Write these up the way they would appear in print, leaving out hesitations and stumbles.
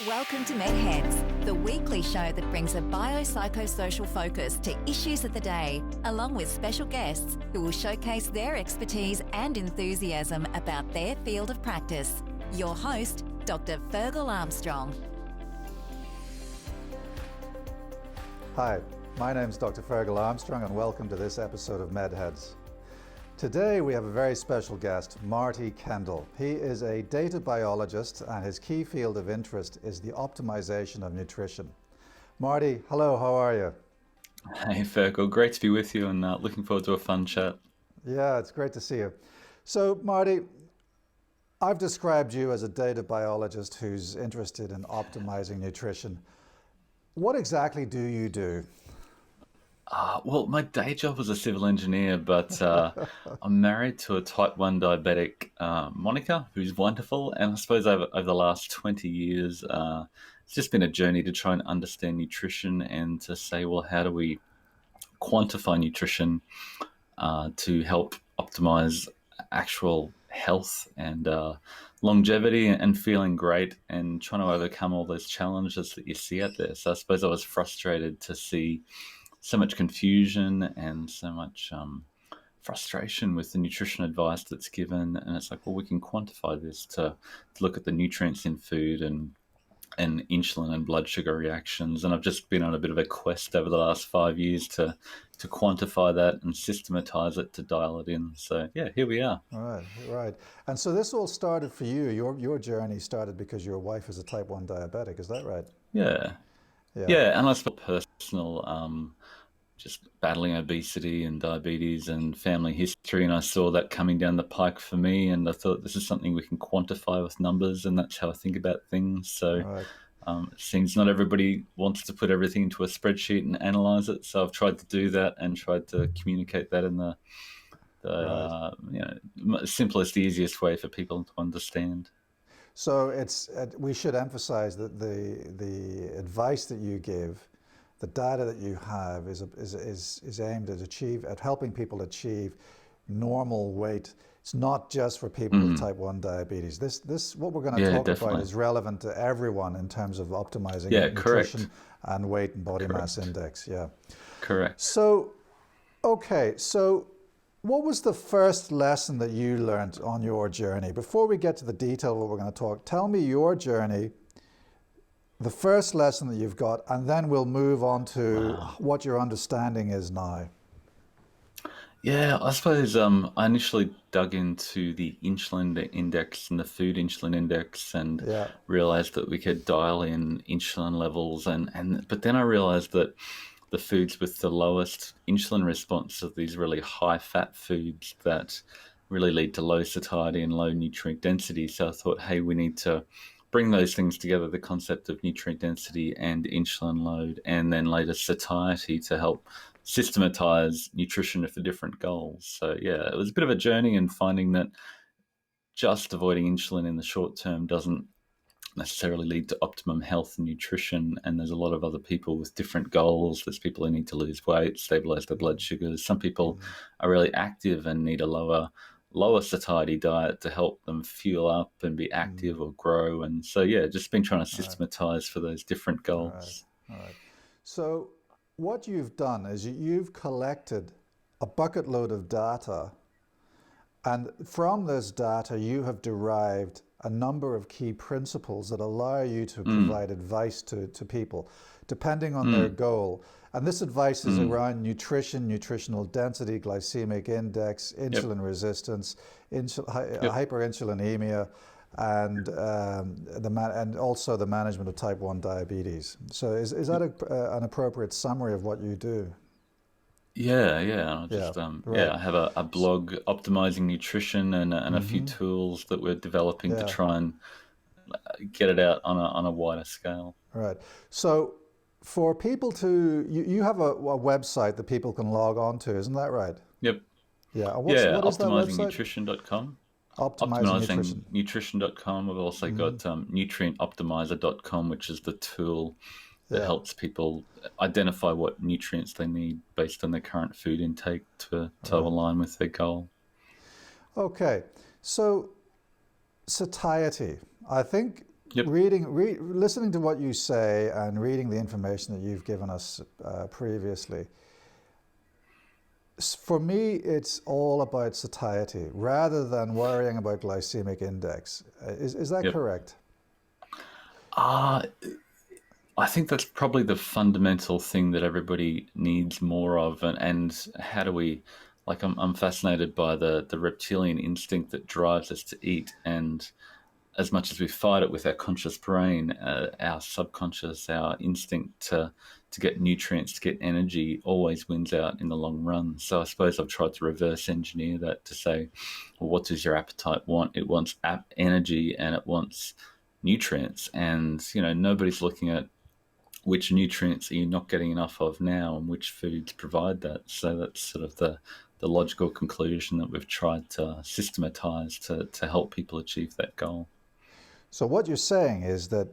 Welcome to MedHeads, the weekly show that brings a biopsychosocial focus to issues of the day, along with special guests who will showcase their expertise and enthusiasm about their field of practice. Your host, Dr. Fergal Armstrong. Hi, my name's Dr. Fergal Armstrong and welcome to this episode of MedHeads. Today we have a very special guest, Marty Kendall. He is a data biologist and his key field of interest is the optimization of nutrition. Marty, hello, how are you? Hey Fergal, great to be with you and looking forward to a fun chat. Yeah, it's great to see you. So Marty, I've described you as a data biologist who's interested in optimizing nutrition. What exactly do you do? Well, my day job was a civil engineer, but I'm married to a type 1 diabetic, Monica, who's wonderful. And I suppose over the last 20 years, it's just been a journey to try and understand nutrition and to say, well, how do we quantify nutrition to help optimize actual health and longevity and feeling great and trying to overcome all those challenges that you see out there. So I suppose I was frustrated to see so much confusion and so much frustration with the nutrition advice that's given. And it's like, well, we can quantify this to look at the nutrients in food and insulin and blood sugar reactions. And I've just been on a bit of a quest over the last 5 years to quantify that and systematize it to dial it in. So yeah, here we are. Right. And so this all started for you. Your journey started because your wife is a type 1 diabetic. Is that right? Yeah. And I suppose personal, just battling obesity and diabetes and family history. And I saw that coming down the pike for me. And I thought this is something we can quantify with numbers. And that's how I think about things. So it seems not everybody wants to put everything into a spreadsheet and analyze it. So I've tried to do that and tried to communicate that in the simplest, easiest way for people to understand. So we should emphasize that the advice that you give, the data that you have is aimed at helping people achieve normal weight. It's not just for people with type 1 diabetes. This what we're going to talk about is relevant to everyone in terms of optimizing nutrition and weight and body mass index. Yeah. Correct. So what was the first lesson that you learned on your journey? Before we get to the detail of what we're going to talk, tell me your journey, the first lesson that you've got, and then we'll move on to what your understanding is now. Yeah, I suppose I initially dug into the insulin index and the food insulin index and realized that we could dial in insulin levels. But then I realized that the foods with the lowest insulin response are these really high-fat foods that really lead to low satiety and low nutrient density. So I thought, hey, we need to bring those things together, the concept of nutrient density and insulin load, and then later satiety to help systematize nutrition for different goals. So yeah, it was a bit of a journey in finding that just avoiding insulin in the short term doesn't necessarily lead to optimum health and nutrition, and there's a lot of other people with different goals. There's people who need to lose weight, stabilize their blood sugars. Some people are really active and need a lower satiety diet to help them fuel up and be active or grow. And so yeah, just been trying to systematize for those different goals. All right. So what you've done is you've collected a bucket load of data, and from this data you have derived a number of key principles that allow you to provide advice to people depending on their goal. And this advice is around nutrition, nutritional density, glycemic index, insulin resistance, hyperinsulinemia, and also the management of type 1 diabetes. So is that an appropriate summary of what you do? Yeah. I have a blog optimizing nutrition and a few tools that we're developing to try and get it out on a wider scale. Right. So for people you have a website that people can log on to, isn't that right? Yep. Yeah. What is that website? optimizingnutrition.com. Optimizingnutrition.com. We've also got nutrientoptimizer.com, which is the tool that helps people identify what nutrients they need based on their current food intake to align with their goal. Okay, so satiety. I think Yep. Listening to what you say and reading the information that you've given us previously, for me, it's all about satiety rather than worrying about glycemic index. Is that correct? I think that's probably the fundamental thing that everybody needs more of. And how do we, like, I'm fascinated by the reptilian instinct that drives us to eat. And as much as we fight it with our conscious brain, our subconscious, our instinct to get nutrients, to get energy, always wins out in the long run. So I suppose I've tried to reverse engineer that to say, well, what does your appetite want? It wants energy and it wants nutrients. And, nobody's looking at which nutrients are you not getting enough of now and which foods provide that. So that's sort of the logical conclusion that we've tried to systematize to help people achieve that goal. So what you're saying is that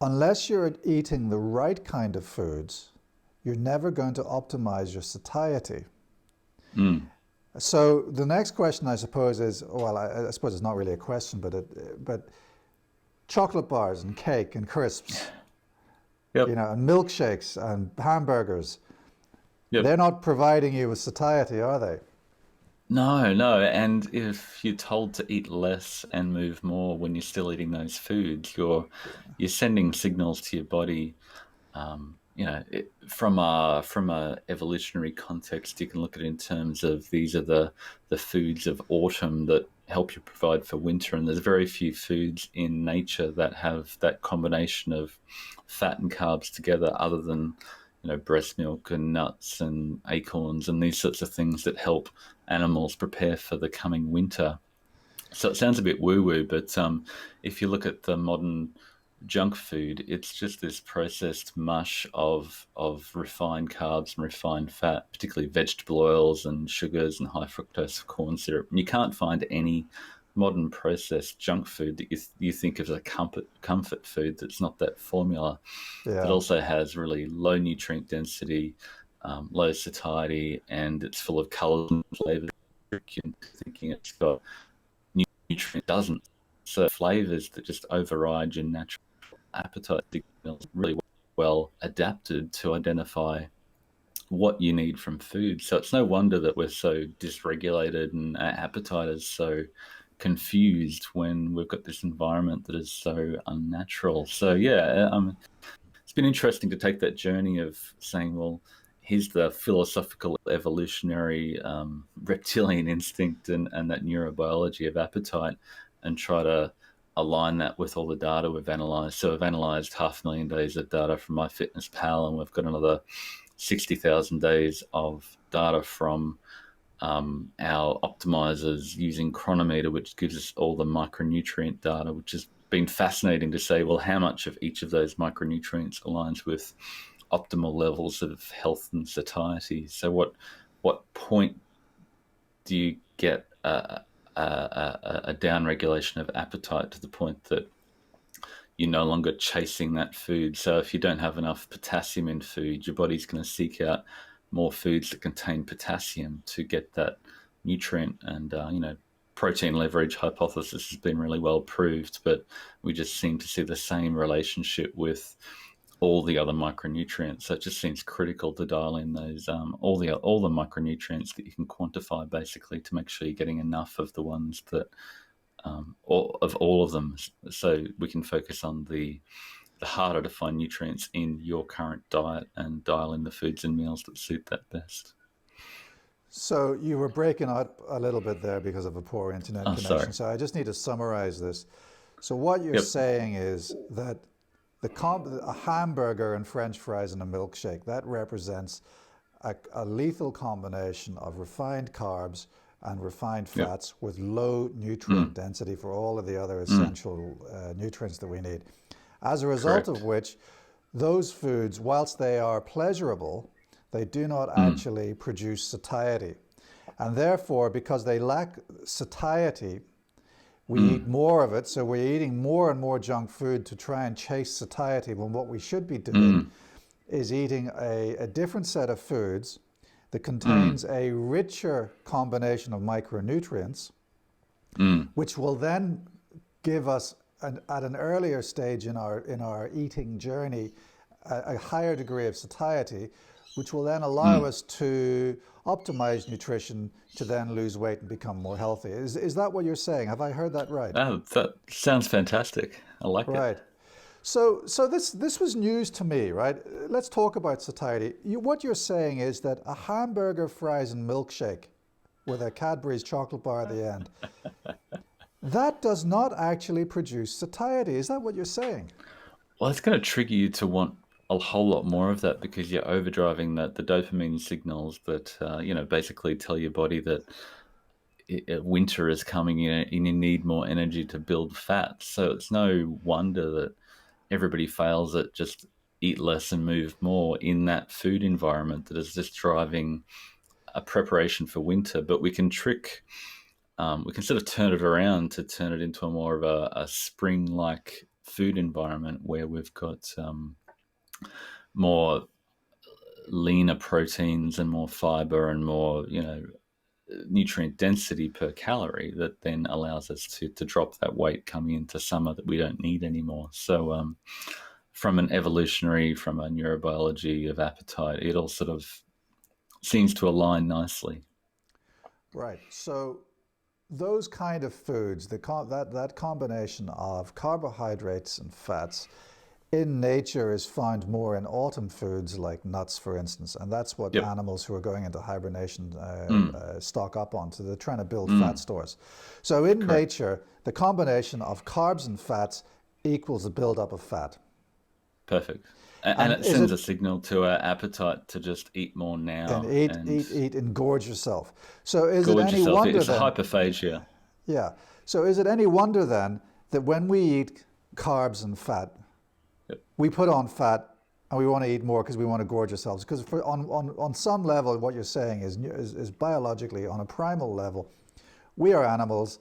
unless you're eating the right kind of foods, you're never going to optimize your satiety. So the next question, I suppose, is, well, I suppose it's not really a question, but chocolate bars and cake and crisps, Yep. And milkshakes and hamburgers, Yep. they're not providing you with satiety, are they? No. And if you're told to eat less and move more when you're still eating those foods, you're sending signals to your body. From a evolutionary context, you can look at it in terms of these are the foods of autumn that help you provide for winter. And there's very few foods in nature that have that combination of fat and carbs together, other than breast milk and nuts and acorns and these sorts of things that help animals prepare for the coming winter. So it sounds a bit woo-woo, but if you look at the modern junk food, it's just this processed mush of refined carbs and refined fat, particularly vegetable oils and sugars and high fructose corn syrup. And you can't find any modern processed junk food that you think of as a comfort food that's not that formula. Yeah. It also has really low nutrient density, low satiety, and it's full of colors and flavors. You're thinking it's got nutrient, doesn't. So flavors that just override your natural appetite signals, really well adapted to identify what you need from food. So it's no wonder that we're so dysregulated and our appetite is so confused when we've got this environment that is so unnatural. So it's been interesting to take that journey of saying, well, here's the philosophical evolutionary reptilian instinct and that neurobiology of appetite, and try to align that with all the data we've analyzed. So we've analyzed 500,000 days of data from MyFitnessPal, and we've got another 60,000 days of data from our optimizers using Chronometer, which gives us all the micronutrient data, which has been fascinating to say, well, how much of each of those micronutrients aligns with optimal levels of health and satiety. So what point do you get a downregulation of appetite to the point that you're no longer chasing that food? So if you don't have enough potassium in food, your body's going to seek out more foods that contain potassium to get that nutrient. And protein leverage hypothesis has been really well proved, but we just seem to see the same relationship with all the other micronutrients. So it just seems critical to dial in those all the micronutrients that you can quantify, basically, to make sure you're getting enough of the ones that all of them, so we can focus on the harder to find nutrients in your current diet and dial in the foods and meals that suit that best. So you were breaking out a little bit there because of a poor internet connection. Sorry. So I just need to summarize this. So what you're saying is that a hamburger and French fries and a milkshake, that represents a lethal combination of refined carbs and refined fats with low nutrient density for all of the other essential nutrients that we need. As a result of which, those foods, whilst they are pleasurable, they do not actually produce satiety. And therefore, because they lack satiety, we eat more of it. So we're eating more and more junk food to try and chase satiety, when what we should be doing is eating a different set of foods that contains a richer combination of micronutrients, which will then give us at an earlier stage in our eating journey a higher degree of satiety, which will then allow us to optimize nutrition to then lose weight and become more healthy. Is that what you're saying? Have I heard that right? Oh, that sounds fantastic. I like it. Right. So this was news to me, right? Let's talk about satiety. What you're saying is that a hamburger, fries, and milkshake with a Cadbury's chocolate bar at the end, that does not actually produce satiety. Is that what you're saying? Well, it's going to trigger you to want a whole lot more of that because you're overdriving the dopamine signals that basically tell your body that winter is coming in and you need more energy to build fat. So it's no wonder that everybody fails at just eat less and move more in that food environment that is just driving a preparation for winter. But we can we can sort of turn it around to turn it into a more of a spring-like food environment where we've got more leaner proteins and more fiber and more, nutrient density per calorie that then allows us to drop that weight coming into summer that we don't need anymore. So from a neurobiology of appetite, it all sort of seems to align nicely. Right. So those kind of foods, that combination of carbohydrates and fats in nature is found more in autumn foods like nuts, for instance, and that's what animals who are going into hibernation stock up on. So they're trying to build fat stores. So in nature, the combination of carbs and fats equals a buildup of fat. Perfect. And it sends a signal to our appetite to just eat more now. And eat and gorge yourself. So is it any wonder it's a hyperphagia. Yeah. So is it any wonder then that when we eat carbs and fat, we put on fat and we want to eat more because we want to gorge ourselves? Because on some level, what you're saying is biologically, on a primal level, we are animals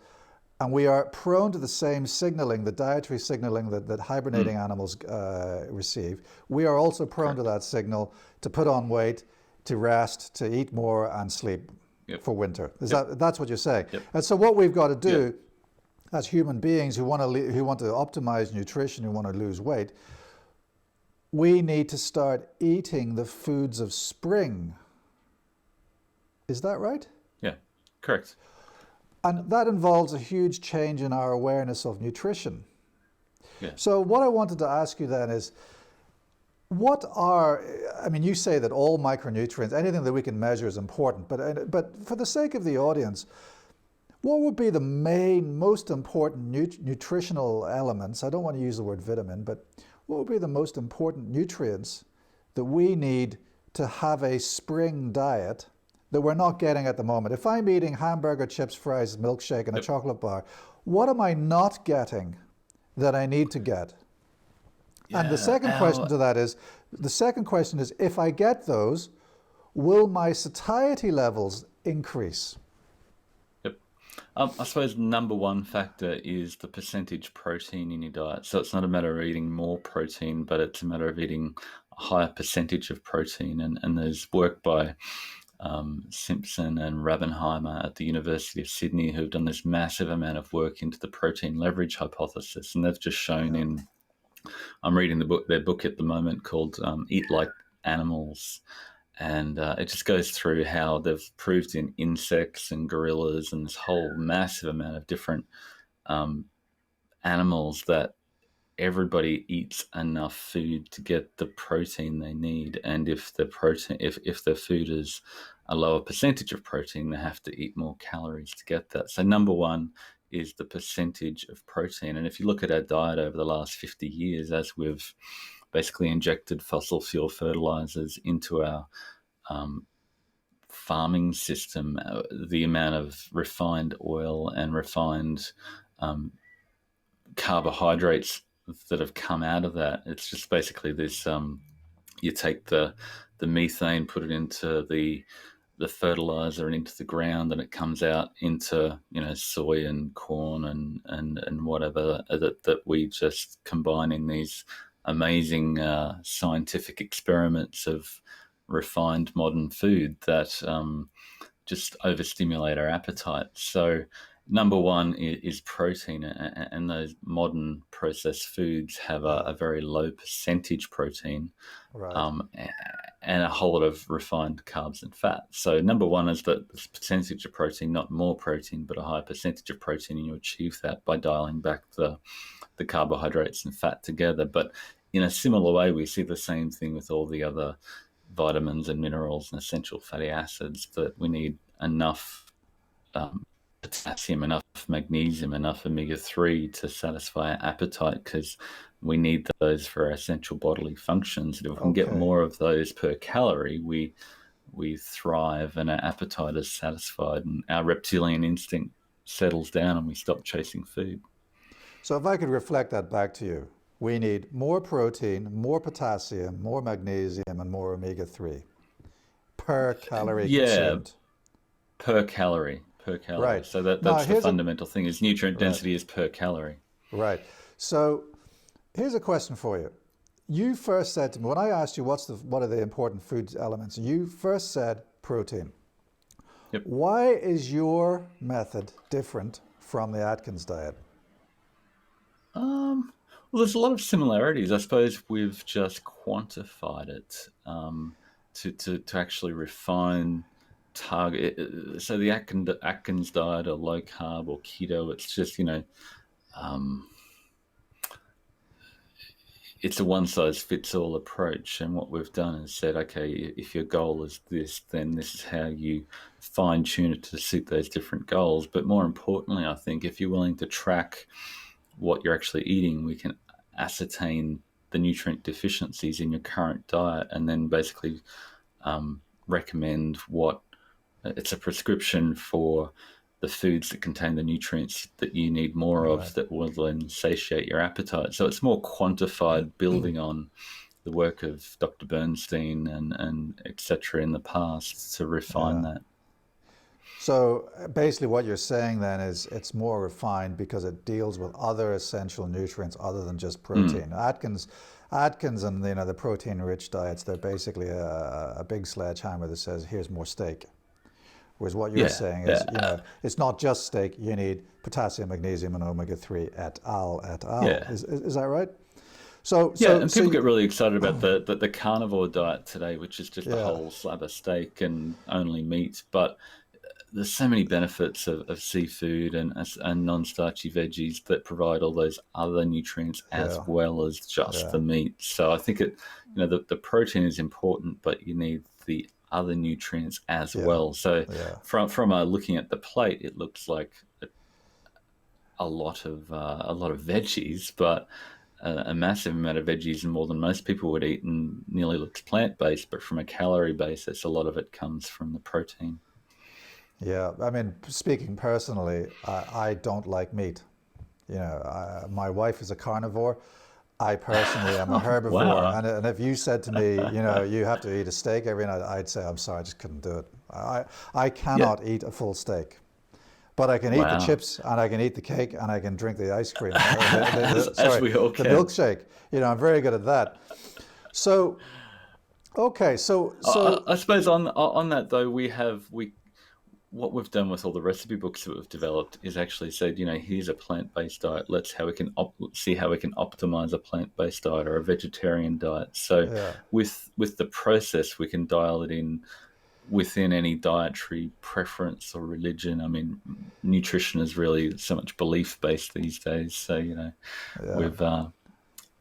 and we are prone to the same signaling, the dietary signaling that hibernating animals receive. We are also prone to that signal to put on weight, to rest, to eat more and sleep for winter. That's what you're saying. And so what we've got to do as human beings who want to optimize nutrition, who want to lose weight, we need to start eating the foods of spring. Is that right? Yeah, correct. And that involves a huge change in our awareness of nutrition. Yeah. So what I wanted to ask you then is, you say that all micronutrients, anything that we can measure is important, but for the sake of the audience, what would be the most important nutritional elements? I don't want to use the word vitamin, but what would be the most important nutrients that we need to have a spring diet that we're not getting at the moment? If I'm eating hamburger, chips, fries, milkshake, and a chocolate bar, what am I not getting that I need to get? And the second question to that is, if I get those, will my satiety levels increase? I suppose number one factor is the percentage protein in your diet. So it's not a matter of eating more protein, but it's a matter of eating a higher percentage of protein. And there's work by Simpson and Rabenheimer at the University of Sydney who've done this massive amount of work into the protein leverage hypothesis. And they've just shown I'm reading their book at the moment called Eat Like Animals. And it just goes through how they've proved in insects and gorillas and this whole massive amount of different animals that everybody eats enough food to get the protein they need. And if their food is a lower percentage of protein, they have to eat more calories to get that. So number one is the percentage of protein. And if you look at our diet over the last 50 years, as we've basically injected fossil fuel fertilizers into our farming system, the amount of refined oil and refined carbohydrates that have come out of that, it's just basically this, you take the methane, put it into the fertilizer and into the ground, and it comes out into soy and corn and whatever that we just combine in these amazing scientific experiments of refined modern food that just overstimulate our appetite. So number one is protein, and those modern processed foods have a very low percentage protein, Right. and a whole lot of refined carbs and fat. So number one is the percentage of protein, not more protein, but a higher percentage of protein, and you achieve that by dialing back the carbohydrates and fat together. But in a similar way, we see the same thing with all the other vitamins and minerals and essential fatty acids, that we need enough potassium, enough magnesium, enough omega-3 to satisfy our appetite, because we need those for our essential bodily functions. And if we can get more of those per calorie, we thrive, and our appetite is satisfied, and our reptilian instinct settles down, and we stop chasing food. So if I could reflect that back to you, we need more protein, more potassium, more magnesium, and more omega-3 per calorie consumed. Per calorie. Right. So that's the fundamental thing, is nutrient density is per calorie. Right. So here's a question for you. You first said to me, when I asked you what are the important food elements, you first said protein. Yep. Why is your method different from the Atkins diet? Well, there's a lot of similarities. I suppose we've just quantified it to actually refine target. So the Atkins diet, or low carb, or keto, it's just, it's a one size fits all approach. And what we've done is said, okay, if your goal is this, then this is how you fine tune it to suit those different goals. But more importantly, I think if you're willing to track what you're actually eating, we can ascertain the nutrient deficiencies in your current diet, and then basically recommend it's a prescription for the foods that contain the nutrients that you need more of, that will then satiate your appetite. So it's more quantified, building on the work of Dr. Bernstein and et cetera in the past to refine that. So basically what you're saying then is it's more refined because it deals with other essential nutrients other than just protein. Atkins and the protein-rich diets, they're basically a big sledgehammer that says, here's more steak. Whereas what you're saying is, it's not just steak. You need potassium, magnesium, and omega-3 et al. Yeah. Is that right? And people get really excited about the carnivore diet today, which is just a whole slab of steak and only meat. But there's so many benefits of seafood and non-starchy veggies that provide all those other nutrients as well as just the meat. So I think the protein is important, but you need the other nutrients as well. So from looking at the plate, it looks like a lot of veggies, but a massive amount of veggies, and more than most people would eat, and nearly looks plant-based. But from a calorie basis, a lot of it comes from the protein. Yeah, I mean, speaking personally, I don't like meat. My wife is a carnivore. I personally am a herbivore. Wow. And if you said to me, you have to eat a steak every night, I'd say, I'm sorry, I just couldn't do it. I cannot eat a full steak. But I can eat the chips, and I can eat the cake, and I can drink the ice cream. As we all can. The milkshake. I'm very good at that. So, okay, so I suppose on that though, what we've done with all the recipe books that we've developed is actually said, here's a plant-based diet. Let's see how we can optimize a plant-based diet or a vegetarian diet. So with the process, we can dial it in within any dietary preference or religion. I mean, nutrition is really so much belief-based these days. So, we've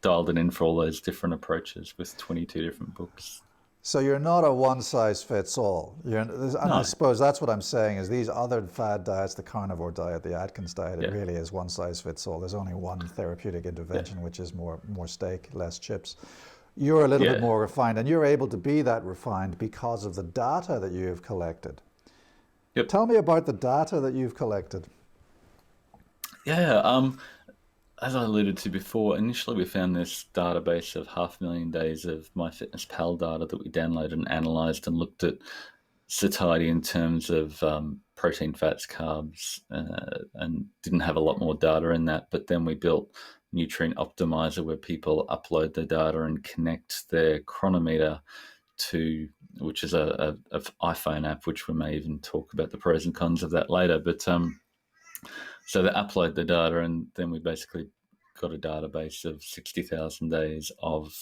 dialed it in for all those different approaches with 22 different books. So you're not a one-size-fits-all. I suppose that's what I'm saying, is these other fad diets, the carnivore diet, the Atkins diet, it really is one-size-fits-all. There's only one therapeutic intervention, which is more steak, less chips. You're a little bit more refined, and you're able to be that refined because of the data that you've collected. Yep. Tell me about the data that you've collected. As I alluded to before, initially we found this database of 500,000 days of MyFitnessPal data that we downloaded and analysed, and looked at satiety in terms of protein, fats, carbs, and didn't have a lot more data in that. But then we built Nutrient Optimizer, where people upload their data and connect their chronometer to, which is a iPhone app, which we may even talk about the pros and cons of that later. But So they upload the data, and then we basically got a database of 60,000 days of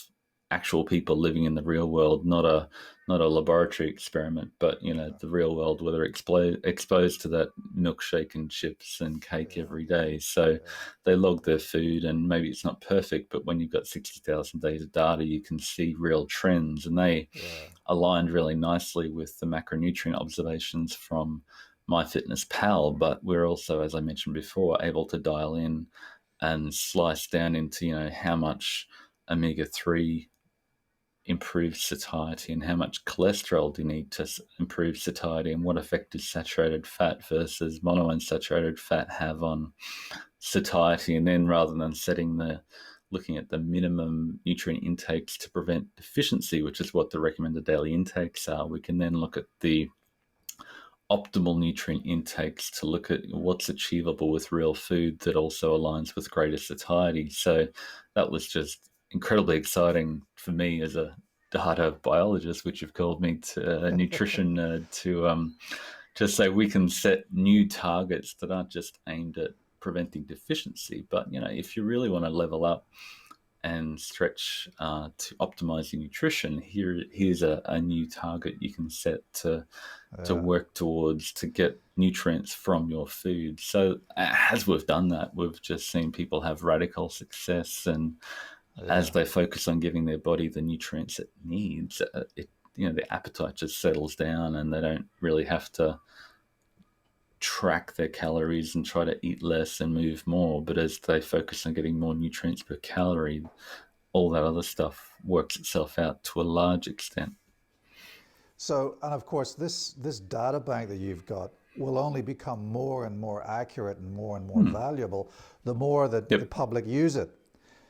actual people living in the real world, not a laboratory experiment, but the real world, where they're exposed to that milkshake and chips and cake every day. So they log their food, and maybe it's not perfect, but when you've got 60,000 days of data, you can see real trends, and they aligned really nicely with the macronutrient observations from MyFitnessPal. But we're also, as I mentioned before, able to dial in and slice down into how much omega-3 improves satiety, and how much cholesterol do you need to improve satiety, and what effect does saturated fat versus monounsaturated fat have on satiety. And then, rather than looking at the minimum nutrient intakes to prevent deficiency, which is what the recommended daily intakes are, we can then look at the optimal nutrient intakes to look at what's achievable with real food that also aligns with greater satiety. So that was just incredibly exciting for me as a data biologist, which you've called me, to nutrition nerd, to say we can set new targets that aren't just aimed at preventing deficiency, but if you really want to level up and stretch to optimize your nutrition, here's a new target you can set to work towards, to get nutrients from your food. So as we've done that, we've just seen people have radical success, and as they focus on giving their body the nutrients it needs, the appetite just settles down, and they don't really have to track their calories and try to eat less and move more. But as they focus on getting more nutrients per calorie, all that other stuff works itself out to a large extent. So, and of course, this data bank that you've got will only become more and more accurate and more valuable the more that the public use it.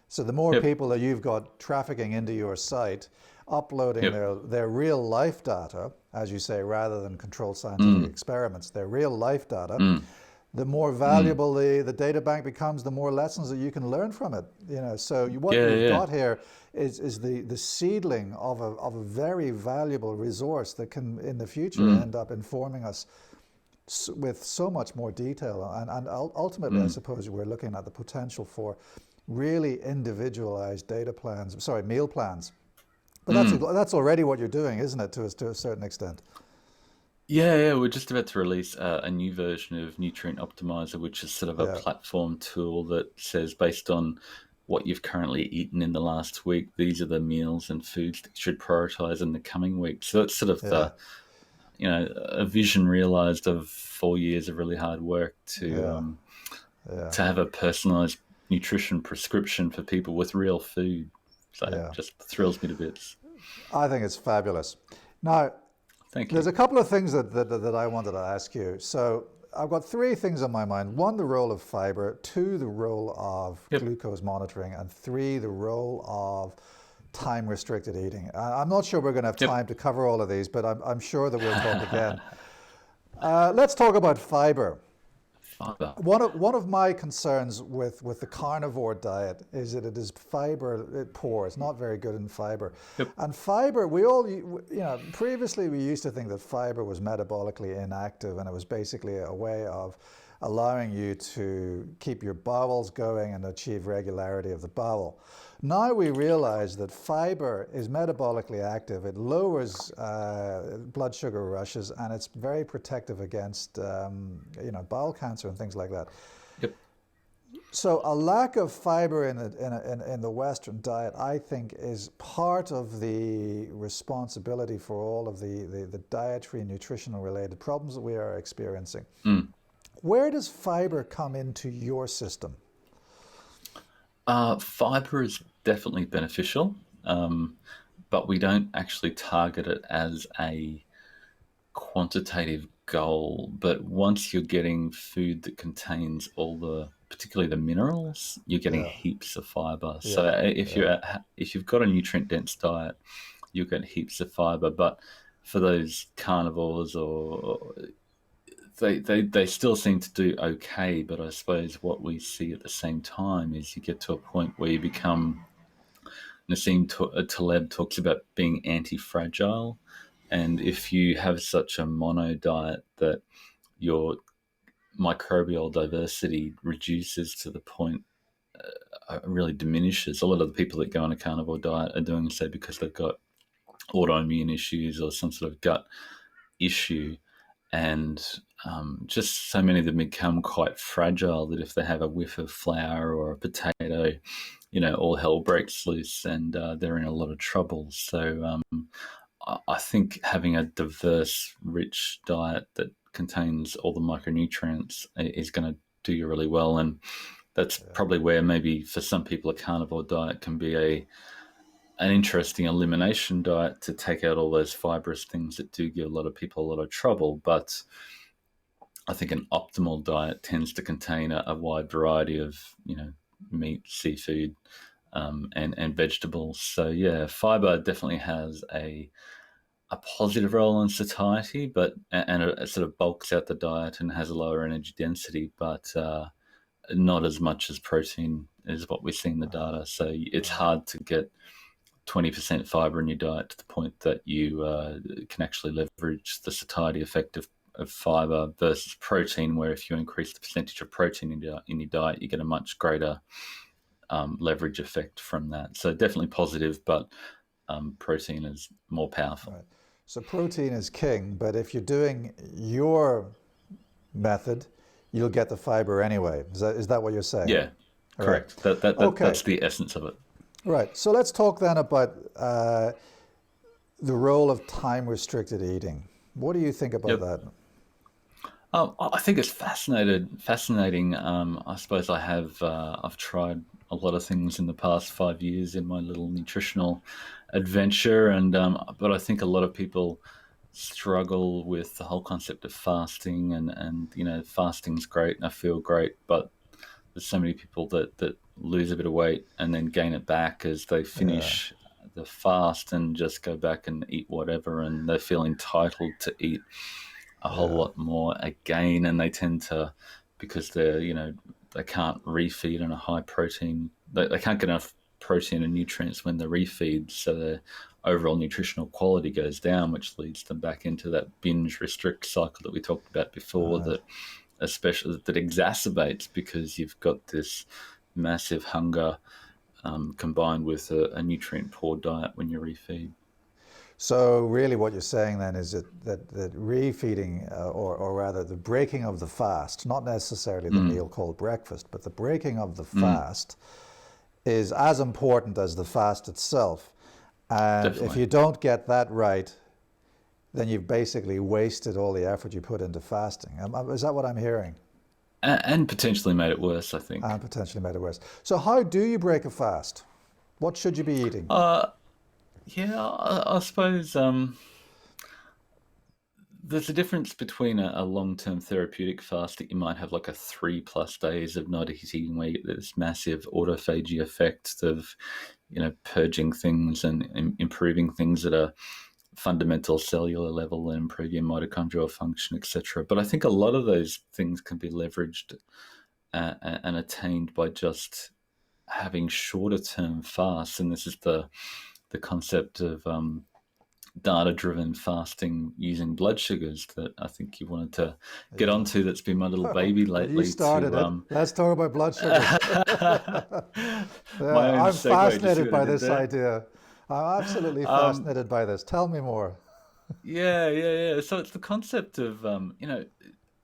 So the more people that you've got trafficking into your site, uploading their real life data, as you say, rather than controlled scientific experiments, their real life data, the more valuable the data bank becomes, the more lessons that you can learn from it. So what you've got here is the seedling of a very valuable resource that can, in the future, end up informing us with so much more detail. And ultimately, I suppose we're looking at the potential for really individualized meal plans. But that's already what you're doing, isn't it, to a certain extent? Yeah, we're just about to release a new version of Nutrient Optimizer, which is sort of a platform tool that says, based on what you've currently eaten in the last week, these are the meals and foods that you should prioritize in the coming week. So it's sort of a vision realized of 4 years of really hard work to have a personalized nutrition prescription for people with real food. So it just thrills me to bits. I think it's fabulous. Now, thank you. There's a couple of things that I wanted to ask you. So I've got three things on my mind. One, the role of fiber. Two, the role of glucose monitoring. And three, the role of time-restricted eating. I'm not sure we're going to have time to cover all of these, but I'm sure that we'll talk again. Let's talk about fiber. One of my concerns with the carnivore diet is that it is fiber poor. It's not very good in fiber. And fiber, previously we used to think that fiber was metabolically inactive, and it was basically a way of allowing you to keep your bowels going and achieve regularity of the bowel. Now we realize that fiber is metabolically active. It lowers blood sugar rushes, and it's very protective against bowel cancer and things like that. So a lack of fiber in the Western diet, I think, is part of the responsibility for all of the dietary and nutritional related problems that we are experiencing. Where does fiber come into your system? Fiber is definitely beneficial, but we don't actually target it as a quantitative goal. But once you're getting food that contains particularly the minerals, you're getting heaps of fiber. So if you've got a nutrient dense diet, you'll get heaps of fiber. But for those carnivores, they still seem to do okay, but I suppose what we see at the same time is you get to a point where you become, Nassim Taleb talks about being anti-fragile, and if you have such a mono diet that you're microbial diversity reduces to the point really diminishes. A lot of the people that go on a carnivore diet are doing so because they've got autoimmune issues or some sort of gut issue, and just so many of them become quite fragile that if they have a whiff of flour or a potato, all hell breaks loose, and they're in a lot of trouble. So I think having a diverse, rich diet that contains all the micronutrients is going to do you really well. And that's probably where maybe for some people a carnivore diet can be an interesting elimination diet to take out all those fibrous things that do give a lot of people a lot of trouble. But I think an optimal diet tends to contain a wide variety of, meat, seafood, and vegetables. So yeah, fiber definitely has a positive role in satiety, and it sort of bulks out the diet and has a lower energy density, but not as much as protein is what we see in the data. So it's hard to get 20% fiber in your diet to the point that you can actually leverage the satiety effect of fiber versus protein, where if you increase the percentage of protein in your diet, you get a much greater leverage effect from that. So definitely positive, but protein is more powerful. Right. So protein is king, but if you're doing your method, you'll get the fiber anyway. Is that what you're saying? Yeah, correct. Right. That's the essence of it. Right. So let's talk then about the role of time-restricted eating. What do you think about that? I think it's fascinating. I suppose I've tried a lot of things in the past 5 years in my little nutritional adventure, and but I think a lot of people struggle with the whole concept of fasting, and fasting's great and I feel great, but there's so many people that lose a bit of weight and then gain it back as they finish the fast and just go back and eat whatever, and they feel entitled to eat a whole lot more again, and they tend to, because they can't refeed on a high protein, they can't get enough protein and nutrients when they refeed, so their overall nutritional quality goes down, which leads them back into that binge restrict cycle that we talked about before, that exacerbates because you've got this massive hunger combined with a nutrient poor diet when you refeed. So really what you're saying then is that refeeding, or rather the breaking of the fast, not necessarily the meal called breakfast, but the breaking of the fast is as important as the fast itself. And Definitely. If you don't get that right, then you've basically wasted all the effort you put into fasting. Is that what I'm hearing? And potentially made it worse, I think. And potentially made it worse. So how do you break a fast? What should you be eating? I suppose there's a difference between a long-term therapeutic fast that you might have like a 3+ days of not eating, where you get this massive autophagy effect of, purging things and improving things at a fundamental cellular level and improve your mitochondrial function, etc. But I think a lot of those things can be leveraged and attained by just having shorter-term fasts, and this is the concept of data-driven fasting using blood sugars that I think you wanted to get onto. That's been my little baby lately. You started it. Let's talk about blood sugars. I'm fascinated by this idea. I'm absolutely fascinated by this. Tell me more. Yeah. So it's the concept of,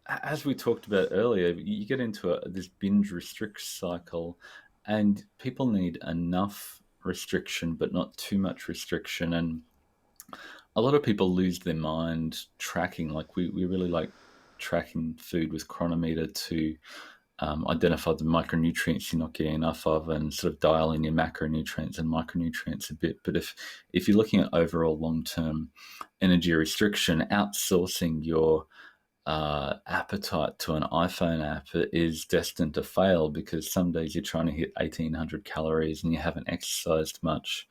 as we talked about earlier, you get into this binge restrict cycle, and people need enough restriction, but not too much restriction. And a lot of people lose their mind tracking. Like we really like tracking food with chronometer to identify the micronutrients you're not getting enough of, and sort of dial in your macronutrients and micronutrients a bit. But if you're looking at overall long-term energy restriction, outsourcing your appetite to an iPhone app is destined to fail, because some days you're trying to hit 1,800 calories and you haven't exercised much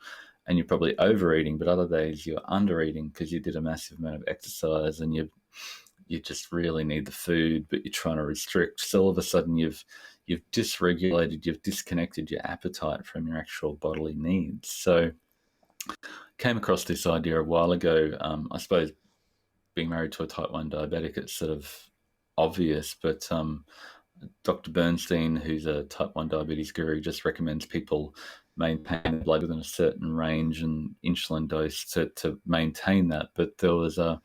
and you're probably overeating, but other days you're undereating because you did a massive amount of exercise and you just really need the food, but you're trying to restrict. So all of a sudden you've dysregulated, you've disconnected your appetite from your actual bodily needs. So came across this idea a while ago. I suppose being married to a type 1 diabetic, it's sort of obvious, but Dr. Bernstein, who's a type 1 diabetes guru, just recommends people maintain blood within a certain range and insulin dose to maintain that. But there was a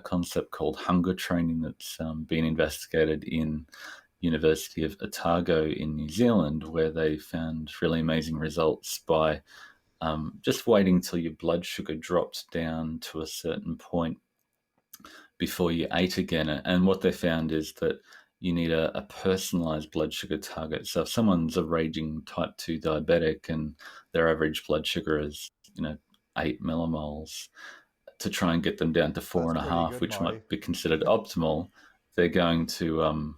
concept called hunger training that's been investigated in University of Otago in New Zealand, where they found really amazing results by just waiting till your blood sugar dropped down to a certain point before you ate again. And what they found is that you need a personalized blood sugar target. So if someone's a raging type 2 diabetic and their average blood sugar is, 8 millimoles, to try and get them down to 4.5, which Marty. might be considered optimal, they're going to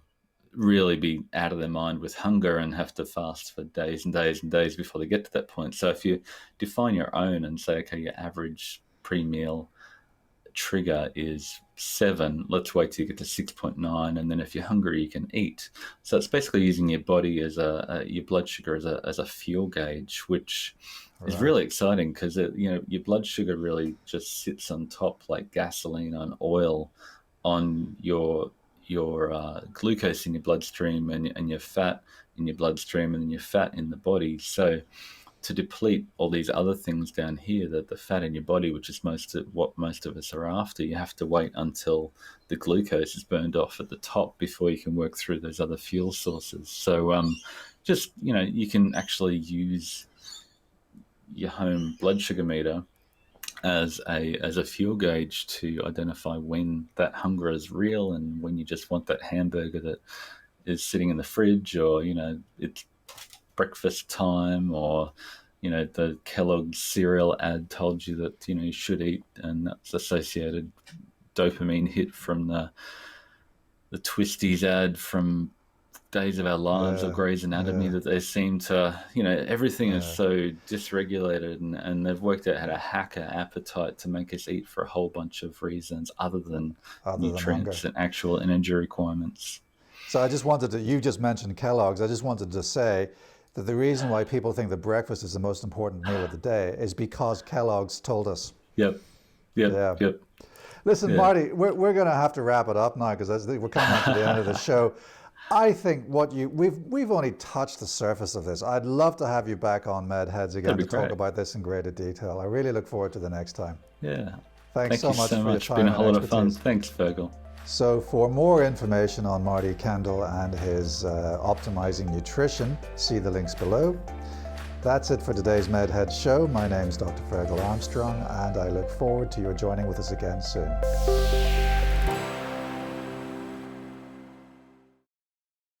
really be out of their mind with hunger and have to fast for days and days and days before they get to that point. So if you define your own and say, okay, your average pre-meal trigger is 7, let's wait till you get to 6.9, and then if you're hungry you can eat. So it's basically using your body as your blood sugar as a fuel gauge, which is really exciting, because your blood sugar really just sits on top like gasoline on oil on your glucose in your bloodstream and your fat in your bloodstream and then your fat in the body. So to deplete all these other things down here, that the fat in your body, which is what most of us are after, you have to wait until the glucose is burned off at the top before you can work through those other fuel sources. So you can actually use your home blood sugar meter as a fuel gauge to identify when that hunger is real and when you just want that hamburger that is sitting in the fridge, or it's breakfast time, or the Kellogg's cereal ad told you that you should eat, and that's associated dopamine hit from the Twisties ad from Days of Our Lives or Grey's Anatomy, that they seem to, everything is so dysregulated, and they've worked out how to hack our appetite to make us eat for a whole bunch of reasons other than nutrients and actual energy requirements. So I just wanted to, you just mentioned Kellogg's, I just wanted to say that the reason why people think that breakfast is the most important meal of the day is because Kellogg's told us. Yep. Listen, Marty, we're going to have to wrap it up now, because we're coming up to the end of the show. I think we've only touched the surface of this. I'd love to have you back on MedHeads again to talk about this in greater detail. I really look forward to the next time. Yeah. Thanks so much for your time. It's been a whole lot of fun. Thanks, Fergal. So for more information on Marty Kendall and his optimizing nutrition, see the links below. That's it for today's MedHeads show. My name's Dr. Fergal Armstrong, and I look forward to your joining with us again soon.